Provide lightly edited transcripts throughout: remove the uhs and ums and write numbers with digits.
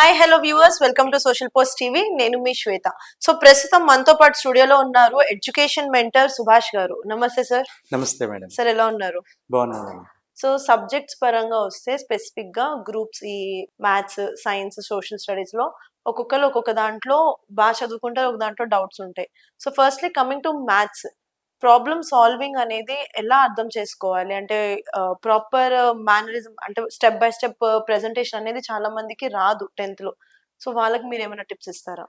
Hi hello viewers, welcome to social post TV. నేను మీ శ్వేత. So ప్రస్తుతం మనతో పాటు స్టూడియోలో ఉన్నారు ఎడ్యుకేషన్ మెంటర్ సుభాష్ గారు. నమస్తే సార్. నమస్తే మేడం. సార్ ఎలా ఉన్నారు? బాగున్నాను. సో సబ్జెక్ట్స్ పరంగా వస్తే స్పెసిఫిక్ గా గ్రూప్స్ ఈ మ్యాథ్స్, సైన్స్, సోషల్ స్టడీస్ లో ఒక్కొక్కరు ఒక్కొక్క దాంట్లో బాగా చదువుకుంటారు, ఒక దాంట్లో డౌట్స్ ఉంటాయి. So firstly coming to maths, problem solving అనేది ఎలా అర్థం చేసుకోవాలి? అంటే ప్రాపర్ మేనరిజం, అంటే స్టెప్ బై స్టెప్ ప్రెజెంటేషన్ అనేది చాలా మందికి రాదు 10th లో. సో వాళ్ళకి మీరు ఏమైనా టిప్స్ ఇస్తారా?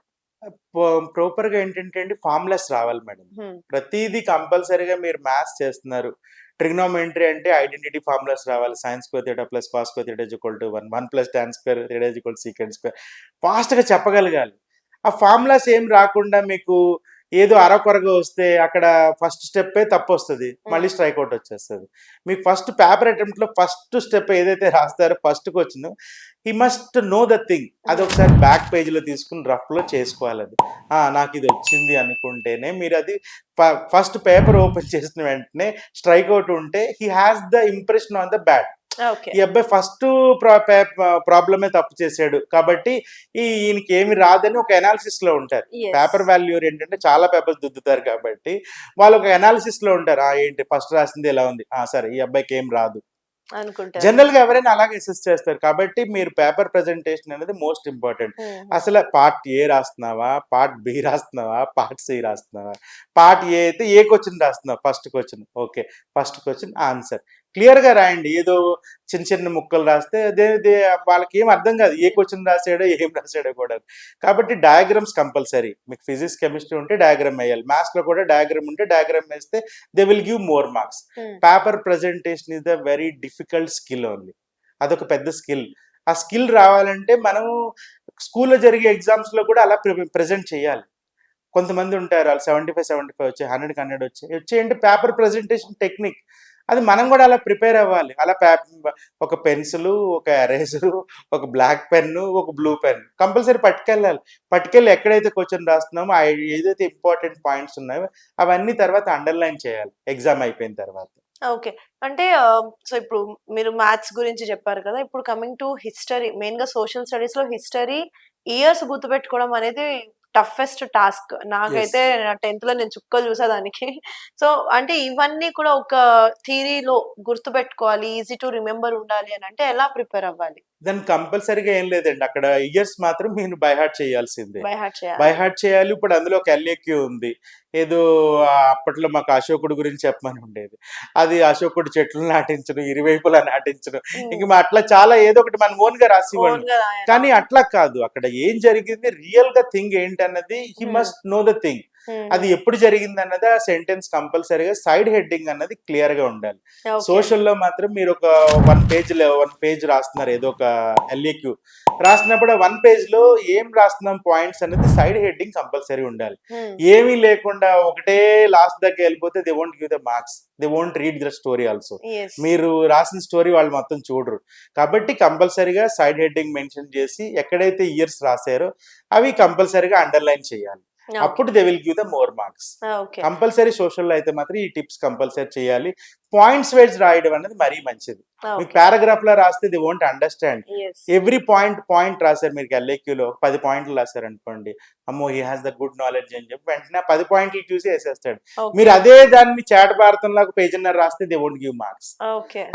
ప్రాపర్ గా ఏంటంటే అండి, ఫార్ములాస్ రావాలి మేడం. ప్రతిదీ కంపల్సరీగా మీరు మ్యాథ్స్ చేస్తున్నారు, ట్రిగ్నోమెట్రీ అంటే ఐడెంటిటీ ఫార్ములాస్ రావాలి. Sine square theta plus cos square theta is equal to 1, 1 plus tan square theta is equal to secant square. Fast గా చెప్పగలగాలి. ఆ ఫార్ములాస్ ఏం రాకుండా మీకు ఏదో అరకొరగా వస్తే అక్కడ ఫస్ట్ స్టెప్పే తప్పు వస్తుంది, మళ్ళీ స్ట్రైక్ అవుట్ వచ్చేస్తుంది. మీకు ఫస్ట్ పేపర్ అటెంప్ట్ లో ఫస్ట్ స్టెప్ ఏదైతే రాస్తారో first question, he must know the thing. అది ఒకసారి బ్యాక్ పేజ్ లో తీసుకుని రఫ్ లో చేసుకోవాలి. అది నాకు ఇది వచ్చింది అనుకుంటేనే మీరు అది ఫస్ట్ పేపర్ ఓపెన్ చేసిన వెంటనే స్ట్రైక్ అవుట్ ఉంటే he has the impression on the bat. ఈ అబ్బాయి ఫస్ట్ ప్రాబ్లమే తప్పు చేశాడు కాబట్టి ఈయనకి ఏమి రాదని ఒక అనాలిసిస్ లో ఉంటారు. పేపర్ వాల్యూ ఏంటంటే చాలా పేపర్స్ దిద్దుతారు కాబట్టి వాళ్ళు ఒక అనాలిసిస్ లో ఉంటారు. ఏంటి ఫస్ట్ రాసింది ఎలా ఉంది, సరే ఈ అబ్బాయికి ఏం రాదు అనుకుంటారు. జనరల్ గా ఎవరైనా అలాగే అసెస్ చేస్తారు. కాబట్టి మీరు పేపర్ ప్రెజెంటేషన్ అనేది మోస్ట్ ఇంపార్టెంట్. అసలు పార్ట్ ఏ రాస్తున్నావా, పార్ట్ బి రాస్తున్నావా, పార్ట్ సి రాస్తున్నావా? పార్ట్ ఏ అయితే ఏ క్వశ్చన్ రాస్తున్నావా? First question okay, first question answer clear గా రాయండి. ఏదో చిన్న చిన్న ముక్కలు రాస్తే అదే వాళ్ళకి ఏం అర్థం కాదు, ఏ క్వశ్చన్ రాసాడో ఏం రాసాడో కూడా. కాబట్టి డయాగ్రామ్స్ కంపల్సరీ. మీకు ఫిజిక్స్ కెమిస్ట్రీ ఉంటే డయాగ్రామ్ వేయాలి, మ్యాథ్స్ లో కూడా డయాగ్రామ్ ఉంటే డయాగ్రామ్ వేస్తే they will give more marks. Paper presentation is the very difficult skill only. అదొక పెద్ద స్కిల్. ఆ స్కిల్ రావాలంటే మనం స్కూల్లో జరిగే ఎగ్జామ్స్ లో కూడా అలా ప్రెజెంట్ చేయాలి. కొంతమంది ఉంటారు వాళ్ళు 75 వచ్చాయి, 100కి 100 వచ్చాయంటే పేపర్ ప్రెజెంటేషన్ టెక్నిక్. అది మనం కూడా అలా ప్రిపేర్ అవ్వాలి. అలా ఒక పెన్సిల్, ఒక ఎరేజరు, ఒక బ్లాక్ పెన్ను, ఒక బ్లూ పెన్ కంపల్సరీ పట్టుకెళ్ళి ఎక్కడైతే క్వశ్చన్ రాస్తున్నామో ఏదైతే ఇంపార్టెంట్ పాయింట్స్ ఉన్నాయో అవన్నీ తర్వాత అండర్లైన్ చేయాలి ఎగ్జామ్ అయిపోయిన తర్వాత. ఓకే. అంటే సో ఇప్పుడు మీరు మ్యాథ్స్ గురించి చెప్పారు కదా. ఇప్పుడు కమింగ్ టు హిస్టరీ, మెయిన్ గా సోషల్ స్టడీస్ లో హిస్టరీ ఇయర్స్ గుర్తుపెట్టుకోవడం అనేది టఫెస్ట్ టాస్క్. నాకైతే 10th లో నేను చుక్కలు చూసేదానికి. సో అంటే ఇవన్నీ కూడా ఒక థియరీలో గుర్తుపెట్టుకోవాలి, ఈజీ టు రిమెంబర్ ఉండాలి అని అంటే ఎలా ప్రిపేర్ అవ్వాలి? దాన్ని కంపల్సరీగా ఏం లేదండి, అక్కడ ఇయర్స్ మాత్రం మీరు బై హార్ట్ చేయాల్సిందే. బై హార్ట్ చేయాలి. ఇప్పుడు అందులో ఒక ఎల్ఏక్యూ ఉంది. ఏదో అప్పట్లో మాకు అశోకుడు గురించి చెప్పమని ఉండేది. అది అశోకుడు చెట్లు నాటించడం, ఇరువైపులా నాటించడం, ఇంక అట్లా చాలా ఏదో ఒకటి మన ఓన్ గా రాసివ్వండి. కానీ అట్లా కాదు, అక్కడ ఏం జరిగింది, రియల్ గా థింగ్ ఏంటన్నది he must know the thing. అది ఎప్పుడు జరిగింది అన్నది ఆ సెంటెన్స్ కంపల్సరీగా సైడ్ హెడ్డింగ్ అన్నది క్లియర్ గా ఉండాలి. సోషల్లో మాత్రం మీరు ఒక 1 పేజ్ రాస్తున్నారు, ఏదో ఒక ఎల్ఏక్యూ రాసినప్పుడు 1 పేజ్ లో ఏం రాస్తున్నాం పాయింట్స్ అనేది సైడ్ హెడ్డింగ్ కంపల్సరీ ఉండాలి. ఏమీ లేకుండా ఒకటే లాస్ట్ దగ్గర వెళ్ళిపోతే they won't give the marks, they won't read the story also. మీరు రాసిన స్టోరీ వాళ్ళు మొత్తం చూడరు. కాబట్టి కంపల్సరీగా సైడ్ హెడ్డింగ్ మెన్షన్ చేసి ఎక్కడైతే ఇయర్స్ రాశారో అవి కంపల్సరీగా అండర్లైన్ చేయాలి. అప్పుడు they will give the more marks. Compulsory social లో అయితే మాత్రం ఈ టిప్స్ కంపల్సరీ చేయాలి. పాయింట్స్ వైజ్ రాయడం అనేది మరీ మంచిది. మీకు పారాగ్రాఫ్ లో రాస్తే the won't understand. Every point రాశారు మీరు ఎల్ఏక్యూలో 10 పాయింట్లు రాశారు అనుకోండి, అమ్మో he has the good knowledge అని చెప్పి వెంటనే 10 పాయింట్లు చూసి వేసేస్తాడు. మీరు అదే దాన్ని చాట్ భారతంలో పేజీన్నర రాస్తే ది వోంట్ గివ్ మార్క్స్.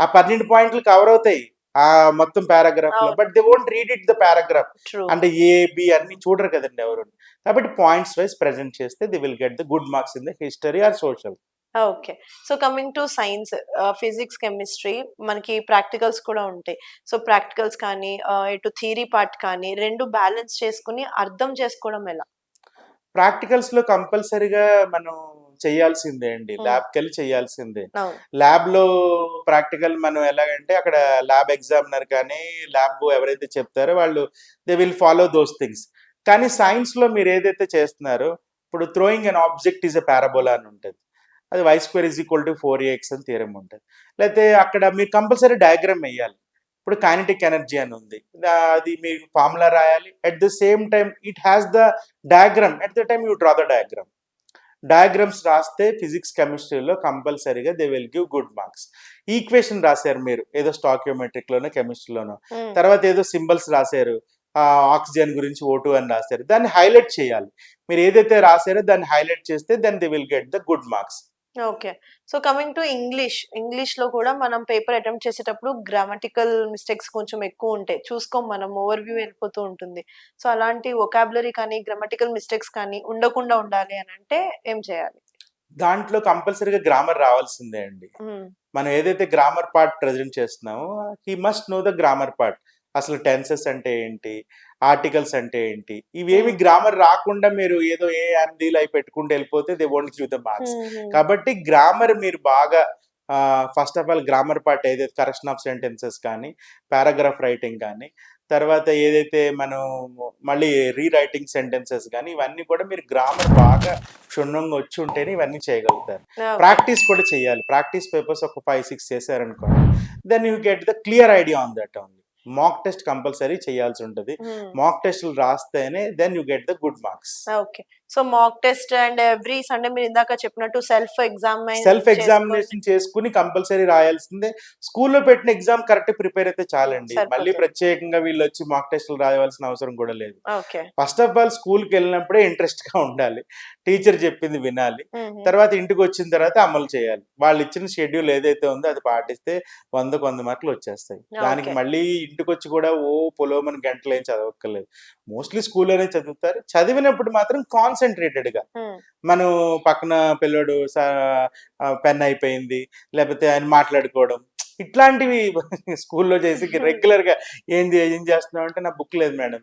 ఆ 12 పాయింట్లు కవర్ అవుతాయి ఆ మొత్తం పారాగ్రాఫ్ లో, but they won't read it the paragraph. అంటే ఏ బి అన్ని చూడరు కదండి ఎవరు. కాబట్టి పాయింట్స్ వైజ్ ప్రెజెంట్ చేస్తే they will get the good marks in the history or social. Okay. So coming to science, physics, chemistry మనకి practicals కూడా ఉంటాయి. సో ప్రాక్టికల్స్ కానీ ఇటు థియరీ పార్ట్ కానీ రెండు బ్యాలెన్స్ చేసుకుని అర్థం చేసుకోవడం ఎలా? ప్రాక్టికల్స్ లో కంపల్సరీగా మనం చేయాల్సిందే అండి, ల్యాబ్కి వెళ్ళి చేయాల్సిందే. ల్యాబ్ లో ప్రాక్టికల్ మనం ఎలాగంటే అక్కడ ల్యాబ్ ఎగ్జామినర్ కానీ ల్యాబ్ ఎవరైతే చెప్తారో వాళ్ళు they will follow those things. కానీ సైన్స్ లో మీరు ఏదైతే చేస్తున్నారో, ఇప్పుడు throwing an object is a parabola అని ఉంటుంది, అది y² = 4ax అని థియరం ఉంటుంది. లేకపోతే అక్కడ మీరు కంపల్సరీ డయాగ్రామ్ వేయాలి. ఇప్పుడు కైనెటిక్ ఎనర్జీ అని ఉంది, అది మీరు ఫార్ములా రాయాలి. At the same time it has the diagram, at the time you draw the diagram. Diagrams రాస్తే ఫిజిక్స్ కెమిస్ట్రీలో కంపల్సరీగా they will give good marks. Equation రాశారు మీరు ఏదో స్టాక్యోమెట్రిక్ లోనో కెమిస్ట్రీలోనో, తర్వాత ఏదో సింబల్స్ రాశారు, ఆక్సిజన్ గురించి O2 అని రాశారు, దాన్ని హైలైట్ చేయాలి. మీరు ఏదైతే రాశారో దాన్ని హైలైట్ చేస్తే then they will get the good marks. Okay. So, coming to ఇంగ్లీష్‌లో కూడా మనం పేపర్ అటెంప్ట్ చేసేటప్పుడు గ్రామటికల్ మిస్టేక్స్ కొంచెం ఎక్కువుంటాయి. చూసుకోం మనం, ఓవర్‌వ్యూ వెళ్ళిపోతూ ఉంటుంది. సో, అలాంటి వొకాబులరీ కానీ, గ్రామటికల్ మిస్టేక్స్ కానీ ఉండకుండా ఉండాలి అనంటే ఏం చేయాలి? దాంట్లో కంపల్సరీగా గ్రామర్ రావాల్సిందే అండి. హ్మ్. మనం ఏదైతే గ్రామర్ పార్ట్ ప్రెజెంట్ చేస్తున్నామో he must know the grammar part. అసలు టెన్సెస్ అంటే ఏంటి, ఆర్టికల్స్ అంటే ఏంటి, ఇవేమి హ్మ్. గ్రామర్ రాకుండా మీరు ఏదో ఏ అండీలు అవి పెట్టుకుంటూ వెళ్ళిపోతే they won't give the marks. హ్మ్. కాబట్టి గ్రామర్ మీరు బాగా first of all grammar part ఏదైతే కరెక్షన్ ఆఫ్ సెంటెన్సెస్ కానీ, పారాగ్రాఫ్ రైటింగ్ కానీ, తర్వాత ఏదైతే మనం మళ్ళీ రీరైటింగ్ సెంటెన్సెస్ కానీ, ఇవన్నీ కూడా మీరు గ్రామర్ బాగా క్షుణ్ణంగా వచ్చి ఉంటేనే ఇవన్నీ చేయగలుగుతారు. ఓకే. ప్రాక్టీస్ కూడా చేయాలి. ప్రాక్టీస్ పేపర్స్ ఒక 5, 6 చేశారనుకోండి, then you get the clear idea on that only. Mock test compulsory చేయాల్సి ఉంటుంది. హ్మ్. మాక్ టెస్టులు రాస్తేనే then you get the good marks. Okay. So, mock test and every Sunday మీరిందాక చెప్పినట్టు సెల్ఫ్ సెల్ఫ్ చేసుకొని examination చేసుకుని కంపల్సరీ రాయాల్సిందే. స్కూల్లో పెట్టిన ఎగ్జామ్ కరెక్ట్ ప్రిపేర్ అయితే చాలండి. మళ్ళీ సరిపోతుంది. ప్రత్యేకంగా వీళ్ళొచ్చి మాక్ టెస్టులు రాయవలసిన అవసరం కూడా లేదు. ఓకే. ఫస్ట్ ఆఫ్ ఆల్ స్కూల్‌కి వెళ్ళినప్పుడే ఇంట్రెస్ట్‌గా ఉండాలి. టీచర్ చెప్పింది వినాలి. హుహు. తర్వాత ఇంటికొచ్చిన తర్వాత అమలు చేయాలి. వాళ్ళిచ్చిన షెడ్యూల్ ఏదైతే ఉందో అది పాటిస్తే 100కి 100 మార్కులు వచ్చేస్తాయి. దానికి ఓకే. మళ్ళీ ఇంటికొచ్చి కూడా పొలోమని గంటలేం చదవక్కర్లేదు. మోస్ట్‌లీ స్కూల్‌లోనే చదువుతారు. చదివినప్పుడు మాత్రం కాన్సంట్రేటెడ్‌గా. హ్మ్. మనం పక్కన పిల్లోడు పెన్ అయిపోయింది, లేకపోతే ఆయన మాట్లాడుకోవడం, ఇట్లాంటివి స్కూల్‌లో చేసి రెగ్యులర్‌గా ఏం చేస్తున్నావు అంటే, నా బుక్ లేదు మేడం.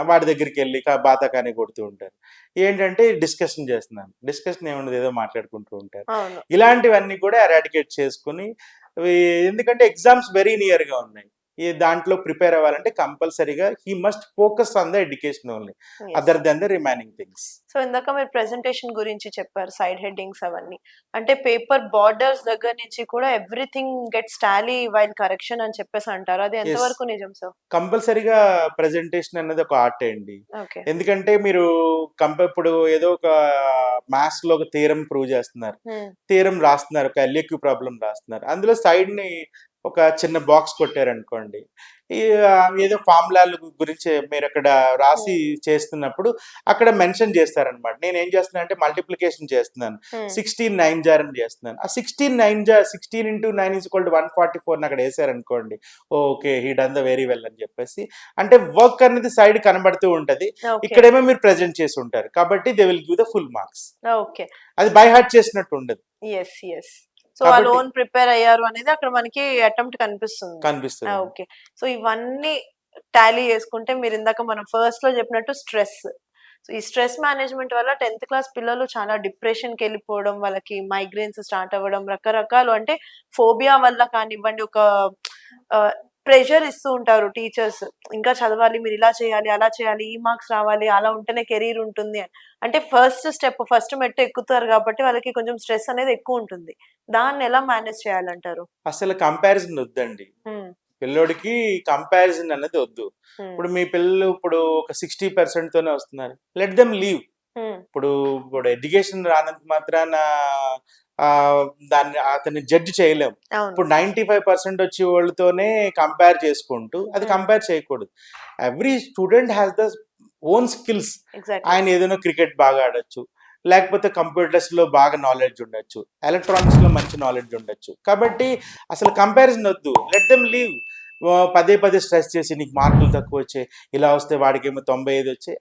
వాడి దగ్గరికెళ్ళి బాతాకానీ కొడుతూ ఉంటారు. ఏంటంటే డిస్కషన్ చేస్తున్నాను. డిస్కషన్ ఏముండదు, ఏదో మాట్లాడుకుంటూ ఉంటారు. అవును. ఇలాంటివన్నీ కూడా ఎరాడికేట్ చేసుకొని, ఇవి ఎందుకంటే ఎగ్జామ్స్ వెరీ నియర్‌గా ఉన్నాయి. దాంట్లో ప్రిపేర్ అవ్వాలంటే కంపల్సరీగా he must focus on the education only, yes. Other than the remaining things. So, ఇందాక మీరు ప్రెజెంటేషన్ గురించి చెప్పారు. సైడ్ హెడ్డింగ్స్ అవన్నీ. అంటే పేపర్ బోర్డర్స్ దగ్గర నుంచి కూడా everything gets Tally while correction అని చెప్పేసి అంటారు. అది యెస్. ఎంతవరకు నిజం సార్? కంపల్సరీగా ప్రెజెంటేషన్ అనేది ఒక ఆర్టే అండి. ఓకే. ఎందుకంటే మీరు ఇప్పుడు ఏదో ఒక మ్యాథ్స్‌లో ఒక థియరమ్ ప్రూవ్ చేస్తున్నారు. హ్మ్. థియరమ్ రాస్తున్నారు. ఒక ఎల్ఏక్యూ ప్రాబ్లమ్ రాస్తున్నారు. అందులో సైడ్‌ని ఒక చిన్న బాక్స్ కొట్టారనుకోండి. ఈ ఏదో ఫార్ములాల గురించి మీరక్కడ రాసి హ్మ్. చేస్తున్నప్పుడు అక్కడ మెన్షన్ చేస్తారనమాట. నేనేం చేస్తున్నానంటే మల్టిప్లికేషన్ చేస్తున్నాను. హ్మ్. 16 9 జార్ అని చేస్తున్నాను. ఆ 16 9 జార్ 16 ఇంటూ 9 ఈజ్ ఈక్వల్ టు 144 అక్కడ వేసారనుకోండి. Okay, he done the very well అని చెప్పేసి, అంటే వర్క్ అనేది సైడ్ కనబడుతూ ఉంటది. ఓకే. ఇక్కడేమో మీరు ప్రెజెంట్ చేసి ఉంటారు. కాబట్టి they will give the full marks. Okay. అది బై హార్ట్ చేసినట్టు ఉండదు. యెస్. యెస్. సో, ఆ కాబట్టి లోన్ ప్రిపేర్ అయ్యారు అనేది అక్కడ మనకి అటెంప్ట్ కనిపిస్తుంది. కనిపిస్తుంది. ఓకే. సో, ఇవన్నీ టాలీ చేసుకుంటే మీరిందాక మనం ఫస్ట్‌లో చెప్పినట్టు స్ట్రెస్. సో, ఈ స్ట్రెస్ మేనేజ్‌మెంట్ వల్ల 10థ్ క్లాస్ పిల్లలు చాలా డిప్రెషన్‌కెళ్ళిపోవడం, వాళ్ళకి మైగ్రేన్స్ స్టార్ట్ అవ్వడం, రకరకాలు అంటే ఫోబియా వల్ల కానివ్వండి, ఒక ప్రెషర్ ఇస్తూ ఉంటారు టీచర్స్. ఇంకా చదవాలి, మీరు ఇలా చేయాలి, అలా చేయాలి, ఈ మార్క్స్ రావాలి, అలా ఉంటేనే కెరీర్ ఉంటుంది అని. అంటే ఫస్ట్ మెట్టు ఎక్కుతారు కాబట్టి వాళ్ళకి కొంచెం స్ట్రెస్ అనేది ఎక్కువుంటుంది. దాన్ని ఎలా మేనేజ్ చేయాలంటారు? అసలు కంపారిజన్ వద్దండి. హ్మ్. పిల్లోడికి కంపారిజన్ అనేది వద్దు. హ్మ్. ఇప్పుడు మీ పిల్లలు ఒక 60% తోనే వస్తున్నారు. Let them leave. హ్మ్. ఇప్పుడు ఎడ్యుకేషన్ రానంత మాత్రాన దాన్ని అతన్ని జడ్జ్ చేయలేం. అవును. ఇప్పుడు 95% వచ్చే వాళ్ళతోనే కంపేర్ చేసుకుంటూ అది హ్మ్. కంపేర్ చేయకూడదు. Every student has the own skills. Exactly. ఆయన ఏదైనా క్రికెట్ బాగా ఆడొచ్చు, లేకపోతే కంప్యూటర్స్‌లో బాగా నాలెడ్జ్ ఉండొచ్చు, ఎలక్ట్రానిక్స్‌లో మంచి నాలెడ్జ్ ఉండొచ్చు. కాబట్టి అసలు కంపారిజన్ వద్దు. Let them leave. పదే పదే స్ట్రెస్ చేసి నీకు మార్కులు తక్కువ వచ్చాయి, ఇలా వస్తే వాడికేమో 95 వచ్చాయి.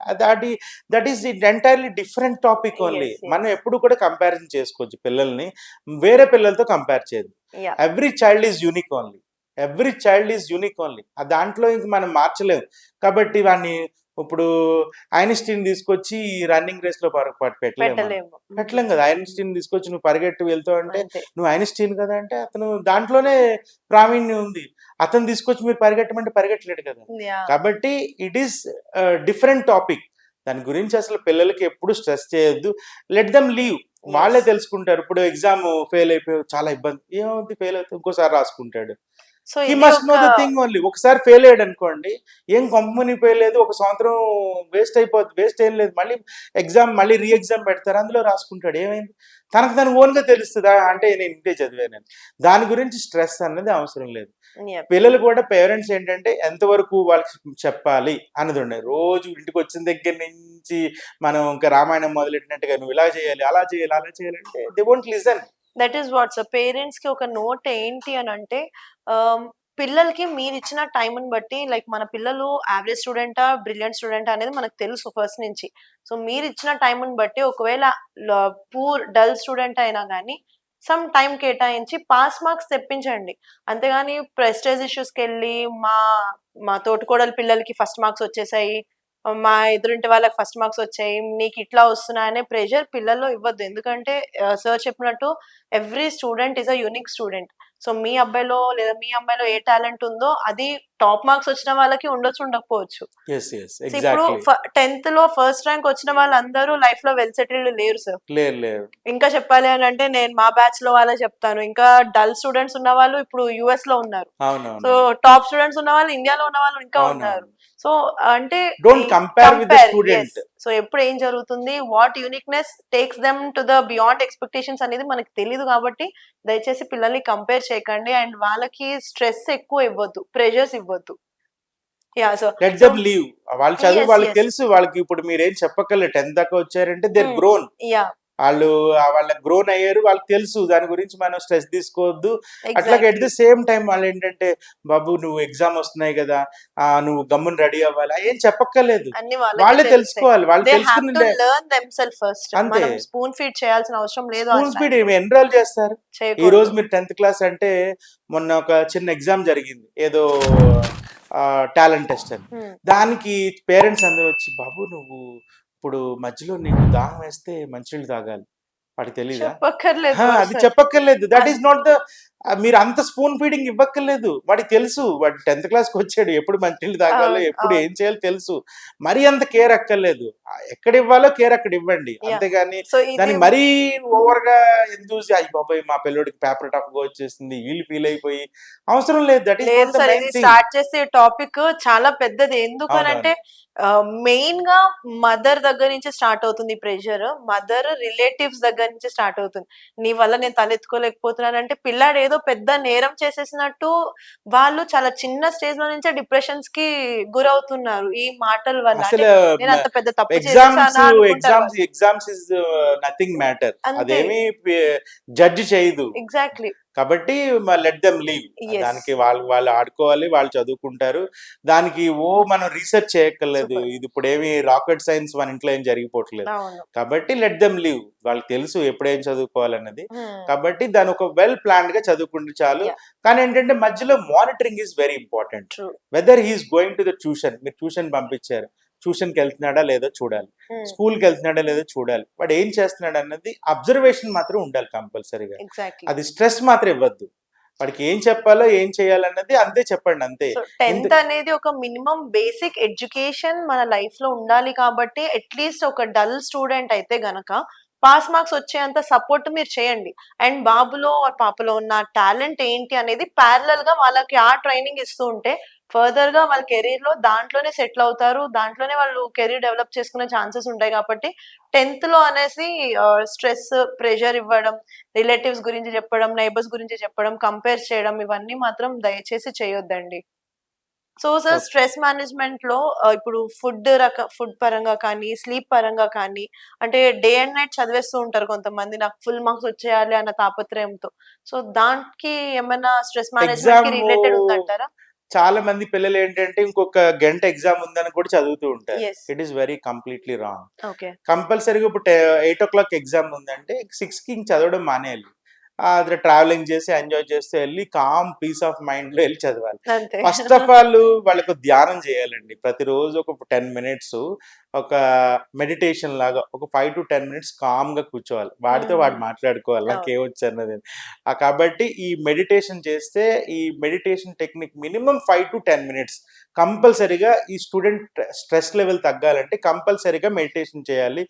That is entirely different topic only. Yes. మనం యెస్. ఎప్పుడు కూడా కంపారిజన్ చేసుకోవచ్చు పిల్లల్ని. వేరే పిల్లలతో కంపేర్ చేయదు. Yeah! Every child is unique only. Every child is unique only. దాంట్లో ఇంక మనం మార్చలేము. కాబట్టి వాడిని ఇప్పుడు ఐన్‌స్టీన్ తీసుకొచ్చి రన్నింగ్ రేస్‌లో పెట్టలేము మనం. పెట్టలేము. పెట్టలేం కదా! ఐన్‌స్టీన్ తీసుకొచ్చి నువ్వు పరిగెట్టి వెళ్తావు అంటే, అంతే. నువ్వు ఐన్‌స్టీన్ కదా అంటే అతను దాంట్లోనే ప్రావీణ్యం ఉంది. అతను తీసుకొచ్చి మీరు పరిగెట్టమంటే పరిగెట్టలేడు కదా! యాహ్! కాబట్టి ఇట్ ఈస్ డిఫరెంట్ టాపిక్. దాని గురించి అసలు పిల్లలకి ఎప్పుడు స్ట్రెస్ చేయొద్దు. Let them leave. వాళ్ళే యెస్. తెలుసుకుంటారు. ఇప్పుడు ఎగ్జామ్ ఫెయిల్ అయిపోయావు, చాలా ఇబ్బంది. ఏమవుద్ది, ఫెయిల్ అవుతే ఇంకోసారి రాసుకుంటాడు. సో హీ ఇది మస్ట్ ఒక నో ద థింగ్ ఓన్లీ. ఒకసారి ఫెయిల్ అయ్యాడు అనుకోండి, ఏం కంపెనీ పోయలేదు, ఒక సంవత్సరం వేస్ట్ అయిపోద్ది, వేస్ట్ ఏం లేదు, మళ్ళీ ఎగ్జామ్ మళ్ళీ రీ ఎగ్జామ్ పెడతారు, అందులో రాసుకుంటాడు, ఏమైంది తనకు తను ఓన్గా తెలుస్తుందా అంటే నేను ఇంతే చదివానని. దాని గురించి స్ట్రెస్ అన్నది అవసరం లేదు. Yep. పిల్లలు కూడా పేరెంట్స్ ఏంటంటే ఎంతవరకు వాళ్ళకి చెప్పాలి అన్నది ఉండదు. రోజు ఇంటికి వచ్చిన దగ్గర నుంచి మనం ఇంకా రామాయణం మొదలెట్టినట్టుగా నువ్వు ఇలా చేయాలి, అలా చేయాలి, అలా చేయాలి అంటే they won't listen. That is watts parents కి ఒక నోట్ ఏంటి అని అంటే పిల్లలకి మీరు ఇచ్చిన టైంని బట్టి లైక్ మన పిల్లలు యావరేజ్ స్టూడెంటా బ్రిలియంట్ స్టూడెంటా అనేది మనకు తెలుసు ఫస్ట్ నుంచి. సో మీరు ఇచ్చిన టైంని బట్టి ఒకవేళ పూర్ డల్ స్టూడెంట్ అయినా కానీ సమ్ టైం కేటాయించి పాస్ మార్క్స్ తెప్పించండి. అంతేగాని ప్రెస్టేజ్ ఇష్యూస్కి వెళ్ళి మా మా తోటికోడలి పిల్లలకి ఫస్ట్ మార్క్స్ వచ్చేసాయి, మా ఎదురింటి వాళ్ళకి ఫస్ట్ మార్క్స్ వచ్చాయి, నీకు ఇట్లా వస్తున్నాయనే ప్రెషర్ పిల్లల్లో ఇవ్వద్దు. ఎందుకంటే సార్ చెప్పినట్టు every student is a unique student. So మీ అబ్బాయిలో లేదా మీ అమ్మాయిలో ఏ టాలెంట్ ఉందో అది టాప్ మార్క్స్ వచ్చిన వాళ్ళకి ఉండొచ్చు, ఉండకపోవచ్చు. Yes, yes, సో ఇప్పుడు exactly. 10th లో ఫస్ట్ ర్యాంక్ వచ్చిన వాళ్ళందరూ లైఫ్ లో వెల్ సెటిల్డ్ లేరు సార్. లేరు. ఇంకా చెప్పాలి అని అంటే నేను మా బ్యాచ్ లో వాళ్ళే చెప్తాను. ఇంకా డల్ స్టూడెంట్స్ ఉన్న వాళ్ళు ఇప్పుడు యుఎస్ లో ఉన్నారు. సో అవునవును. టాప్ స్టూడెంట్స్ ఉన్న వాళ్ళు ఇండియాలో ఉన్న వాళ్ళు ఇంకా ఉన్నారు. అవునవును. సో అంటే don't compare with the student. So ఎప్పుడు ఏం జరుగుతుంది, what uniqueness takes them to the beyond expectations అనేది మనకు తెలియదు. కాబట్టి దయచేసి పిల్లల్ని కంపేర్ చేయకండి అండ్ వాళ్ళకి స్ట్రెస్ ఎక్కువ ఇవ్వద్దు, ప్రెషర్స్ ఇవ్వద్దు. Yeah so let them leave. వాళ్ళ చదువు Yes, వాళ్ళకి yes. తెలుసు. వాళ్ళకి ఇప్పుడు మీరేం చెప్పక్కర్లేదు. 10th దాకా వచ్చారంటే దేర్ గ్రోన్. యా వాళ్ళు వాళ్ళ గ్రోన్ అయ్యారు, వాళ్ళకి తెలుసు. దాని గురించి మనం స్ట్రెస్ తీసుకోవద్దు. అట్లాగే at the exactly. Same time వాళ్ళు ఏంటంటే బాబు నువ్వు ఎగ్జామ్ వస్తున్నాయి కదా, నువ్వు గమ్మున రెడీ అవ్వాలి ఏం చెప్పక్కర్లేదు. అన్ని వాళ్ళే వాళ్ళకి తెలుసుకోవాలి. వాళ్ళు దే హ్యావ్ టు తెలుసుకుని లెర్న్ దెమ్సెల్ఫ్ ఫస్ట్. అంతే. మనం స్పూన్ ఫీడ్ చేయాల్సిన అవసరం లేదు. స్కూల్ స్పీడ్ ఎన్రోల్ చేస్తారు. ఈ చేయకూడదు. రోజు మీరు 10th క్లాస్ అంటే మొన్న ఒక చిన్న ఎగ్జామ్ జరిగింది, ఏదో టాలెంట్ టెస్ట్ అని. Hmm. దానికి పేరెంట్స్ అందరూ వచ్చి బాబు నువ్వు ఇప్పుడు మధ్యలో నీకు దాహం వేస్తే మంచినీళ్ళు తాగాలి, వాడికి తెలీదా? చెప్పక్కర్లేదు అది చెప్పక్కర్లేదు. దట్ ఈస్ నాట్ ద మీరు అంత స్పూన్ ఫీడింగ్ ఇవ్వక్కర్లేదు. వాడికి తెలుసు. వాడు 10th క్లాస్కి వచ్చాడు, ఎప్పుడు మంచినీళ్ళు తాగాలో అవును, ఎప్పుడు అవును. ఏం చేయాలో తెలుసు. మరీ అంత కేర్ అక్కర్లేదు. ఎక్కడ ఇవ్వాలో కేర్ అక్కడ ఇవ్వండి, Yeah. అంతేగాని సో ఇది దాన్ని మరీ ఓవర్ గా ఎంతూసి అయ్యి బాబాయ్ మా పిల్లోడికి పేపర్ టఫ్ గా వచ్చేసింది వీళ్ళు ఫీల్ అయిపోయి అవసరం లేదు. దట్ ఈస్ లేదు నాట్ ద సార్, మెయిన్ ఇది థింగ్. స్టార్ట్ చేసే టాపిక్ చాలా పెద్దది. ఎందుకు అని అవునవును. అంటే మెయిన్ గా మదర్ దగ్గర నుంచి స్టార్ట్ అవుతుంది ప్రెషర్. మదర్ రిలేటివ్స్ దగ్గర నుంచి స్టార్ట్ అవుతుంది. నీ వల్ల నేను తలెత్తుకోలేకపోతున్నాను అంటే పిల్లాడు ఏదో పెద్ద నేరం చేసేసినట్టు వాళ్ళు చాలా చిన్న స్టేజ్ లో నుంచే డిప్రెషన్స్ కి గురవుతున్నారు ఈ మాటల వల్ల. అంటే అసలు నేను అంత పెద్ద తప్పు ఎగ్జామ్స్ చేసేసానా అనుకుంటారు వాళ్ళు. Exams is nothing matter. అంతే. అదేమి జడ్జ్ చేయదు. ఎగ్జాక్ట్లీ. కాబట్టి లెట్ దెమ్ లీవ్. Yes. దానికి వాళ్ళు ఆడుకోవాలి, వాళ్ళు చదువుకుంటారు. దానికి మనం రీసెర్చ్ చేయక్కర్లేదు. Super. ఇది ఇప్పుడు ఏమి రాకెట్ సైన్స్ మన ఇంట్లో ఏం జరిగిపోవట్లేదు. అవును. కాబట్టి లెట్ దెమ్ లీవ్. వాళ్ళకి తెలుసు ఎప్పుడేం చదువుకోవాలన్నది. Hmm. కాబట్టి దాని ఒక వెల్ ప్లాన్డ్ గా చదువుకుంటే చాలు. Yeah. కానీ ఏంటంటే మధ్యలో monitoring is very important. True. Whether he is going to the tuition, మీరు ట్యూషన్ పంపించారు, ట్యూషన్కి వెళ్తున్నాడా లేదో చూడాలి, Hmm. స్కూల్కి వెళ్తున్నాడా లేదో చూడాలి, వాడు ఏం చేస్తున్నాడు అన్నది అబ్జర్వేషన్ మాత్రం ఉండాలి కంపల్సరీగా. Exactly. అది స్ట్రెస్ మాత్రం ఇవ్వద్దు. వాడికి ఏం చెప్పాలో ఏం చేయాలన్నది అంతే చెప్పండి, అంతే. సో 10th అనేది ఒక మినిమం బేసిక్ ఎడ్యుకేషన్ మన లైఫ్ లో ఉండాలి. కాబట్టి అట్లీస్ట్ ఒక డల్ స్టూడెంట్ అయితే గనక పాస్ మార్క్స్ వచ్చేంత సపోర్ట్ మీరు చేయండి. అండ్ బాబులో పాపలో ఉన్న టాలెంట్ ఏంటి అనేది ప్యారలల్ గా వాళ్ళకి ఆ ట్రైనింగ్ ఇస్తూ ఉంటే ఫర్దర్ గా వాళ్ళ కెరీర్ లో దాంట్లోనే సెటిల్ అవుతారు, దాంట్లోనే వాళ్ళు కెరీర్ డెవలప్ చేసుకునే ఛాన్సెస్ ఉంటాయి. కాబట్టి 10th లో అనేసి స్ట్రెస్ ప్రెషర్ ఇవ్వడం, రిలేటివ్స్ గురించి చెప్పడం, నైబర్స్ గురించి చెప్పడం, కంపేర్ చేయడం ఇవన్నీ మాత్రం దయచేసి చేయొద్దండి. So sir Okay. Stress management లో ఇప్పుడు ఫుడ్ పరంగా కానీ స్లీప్ పరంగా కానీ అంటే డే అండ్ నైట్ చదివేస్తూ ఉంటారు కొంతమంది, నాకు ఫుల్ మార్క్స్ వచ్చేయాలి అన్న తాపత్రయంతో. సో దానికి ఏమైనా స్ట్రెస్ మేనేజ్మెంట్ కి రిలేటెడ్ ఉందంటారా? చాలా మంది పిల్లలు ఏంటంటే ఇంకొక గంట ఎగ్జామ్ ఉందని కూడా చదువుతూ ఉంటారు. Yes. It is very completely wrong. Okay. కంపల్సరీగా ఇప్పుడు 8 o'clock ఎగ్జామ్ ఉందంటే 6కి చదవడం మానేయాలి. అది ట్రావెలింగ్ చేసి ఎంజాయ్ చేస్తూ వెళ్ళి కామ్ పీస్ ఆఫ్ మైండ్ లో వెళ్ళి చదవాలి. అంతే. ఫస్ట్ ఆఫ్ ఆల్ వాళ్ళకు ధ్యానం చేయాలండి. ప్రతిరోజు ఒక 10 minutes ఒక మెడిటేషన్ లాగా ఒక 5 to 10 minutes కామ్గా కూర్చోవాలి. వాడితో వాడు మాట్లాడుకోవాలి అవును. నాకేమొచ్చు అన్నది. కాబట్టి ఈ మెడిటేషన్ చేస్తే ఈ meditation technique minimum 5 to 10 minutes కంపల్సరీగా ఈ స్టూడెంట్ స్ట్రెస్ లెవెల్ తగ్గాలంటే కంపల్సరీగా మెడిటేషన్ చేయాలి.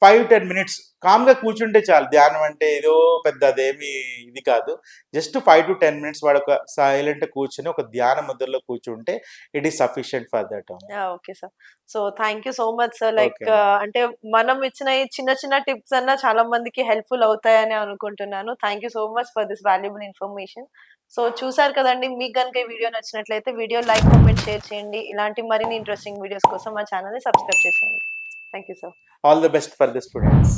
5-10 minutes కామ్గా కూర్చుంటే చాలు. ధ్యానం అంటే ఏదో పెద్ద అదేమి ఇది కాదు. జస్ట్ 5 to 10 minutes వాడు ఒక సైలెంట్ కూర్చొని ఒక ధ్యాన ముద్రలో కూర్చుంటే it is sufficient for that. Okay sir. So thank you so much sir. Like okay. అంటే మనం ఇచ్చిన ఈ చిన్న చిన్న టిప్స్ అన్నా చాలా మందికి హెల్ప్‌ఫుల్ అవుతాయని అనుకుంటున్నాను. Thank you so much for this valuable information. So చూసారు కదండీ! మీకు గనుక ఈ వీడియో నచ్చినట్లయితే వీడియో లైక్, కామెంట్, షేర్ చేయండి. ఇలాంటి మరిన్ని ఇంట్రెస్టింగ్ వీడియోస్ కోసం మా ఛానెల్‌ని సబ్స్క్రైబ్ చేసేయండి. Thank you sir. All the best for the students.